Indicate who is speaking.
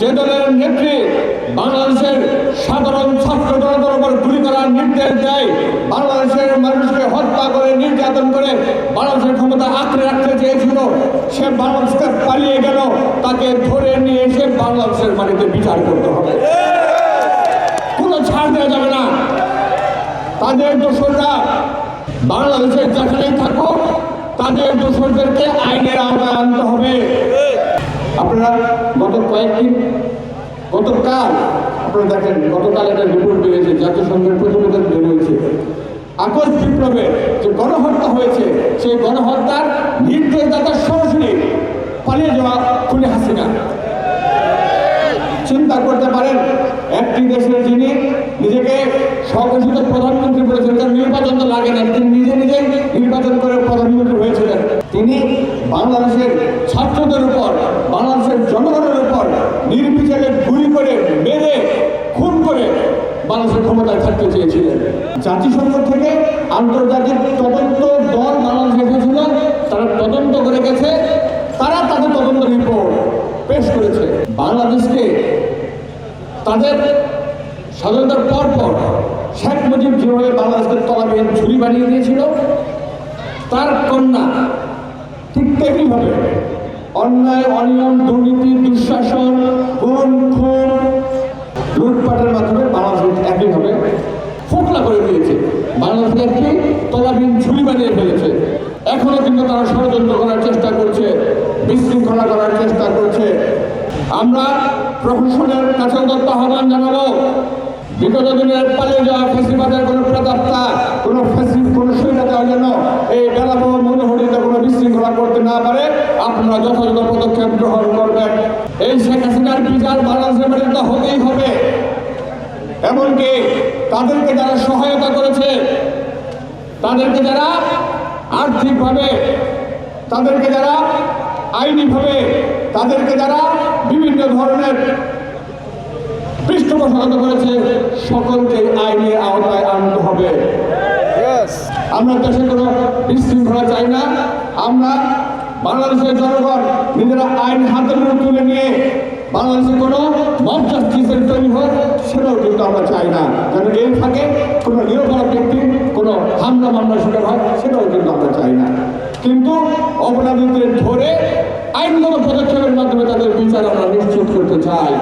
Speaker 1: যে দলের নেত্রী বাংলাদেশের সাধারণ ছাত্র জনতার উপর গুলি করার নির্দেশ দেয়, বাংলাদেশের মানুষকে হত্যা করে নির্যাতন করে বাংলাদেশের ক্ষমতা আঁকড়ে রাখতে চেয়েছিল, সে বাংলাদেশকে পালিয়ে গেল, তাকে ধরে নিয়ে এসে বাংলাদেশের মাটিতে বিচার করতে হবে। কোনো ছাড় দেওয়া যাবে না। তাদের দোষররা বাংলাদেশের যেখানেই থাকুক, তাদের দোষরদেরকে আইনের আওতায় আনতে হবে। আপনারা গতকাল আপনারা দেখেন, গতকাল একটা রিপোর্ট বেরিয়েছে, জাতিসংঘের প্রতিবেদন বেরিয়েছে, আগস্ট বিপ্লবে যে গণহত্যা হয়েছে, সেই গণহত্যার নির্দেশদাতা সরাসরি পালিয়ে যাওয়া খুনি হাসিনা। চিন্তা করতে পারেন, একটি দেশের যিনি নিজেকে স্বঘোষিত প্রধানমন্ত্রী বলেছেন, তার নির্বাচন তো লাগে না, তিনি নিজেই নির্বাচন করে প্রধানমন্ত্রী হয়েছিলেন, তিনি বাংলাদেশের ছাত্রদের উপর, বাংলাদেশের জনগণের উপর নির্বিচারে গুলি করে মেরে খুন করে বাংলাদেশের ক্ষমতায় থাকতে চেয়েছিলেন। জাতিসংঘ থেকে আন্তর্জাতিক তদন্ত দল বাংলাদেশে এসেছিল, তারা তদন্ত করে গেছে, তারা তাদের তদন্ত রিপোর্ট পেশ করেছে। বাংলাদেশকে তাদের স্বাধীনতার পর শেখ মুজিব যেভাবে বাংলাদেশকে তলাবিহীন ঝুড়ি বানিয়ে দিয়েছিল, তার কন্যা ঠিক তেমনিভাবে অন্যায়, অনিয়ম, দুর্নীতি, দুঃশাসন, খুন, লুটপাটের মাধ্যমে বাংলাদেশকে একইভাবে ফোকলা করে দিয়েছে, বাংলাদেশকে একটি তলাবিহীন ঝুড়ি বানিয়ে ফেলেছে। এখনো কিন্তু তারা ষড়যন্ত্র করার চেষ্টা করছে, বিশৃঙ্খলা করার চেষ্টা করছে। আমরা প্রশাসনের কাছে উদাত্ত আহ্বান জানাবো, বিগত দিনের পালিয়ে যাওয়া ফ্যাসিবাদের কোনো প্রেতাত্মা, কোনো স্বৈরাচার যেন এই বেলাবহ মনোহরিতে কোনো বিশৃঙ্খলা করতে না পারে, আপনারা যথাযথ পদক্ষেপ গ্রহণ করবেন। এই শেখ হাসিনার বিচার বাংলাদেশের মাটিতে হতেই হবে। এমনকি তাদেরকে যারা সহায়তা করেছে, তাদেরকে যারা আর্থিকভাবে, তাদেরকে যারা আইনিভাবে, তাদেরকে যারা বিভিন্ন ধরনের পৃষ্ঠপোষকতা করেছে, সকলকে আইনের আওতায় আনতে হবে। আমরা দেশে কোনো বিশৃঙ্খলা চাই না। আমরা বাংলাদেশের জনগণ নিজেরা আইন হাতের মধ্যে তুলে নিয়ে বাংলাদেশে কোনো মব জাস্টিসের তৈরি হোক, সেটাও কিন্তু আমরা চাই না। যেন এর থাকে কোনো নিরপরাধ ব্যক্তি কোনো হামলা মামলা শিকার হয়, সেটাও কিন্তু আমরা চাই না। কিন্তু অপরাধীদের ধরে আইনগত পদক্ষেপের মাধ্যমে তাদের বিচার আমরা নিশ্চিত করতে চাই।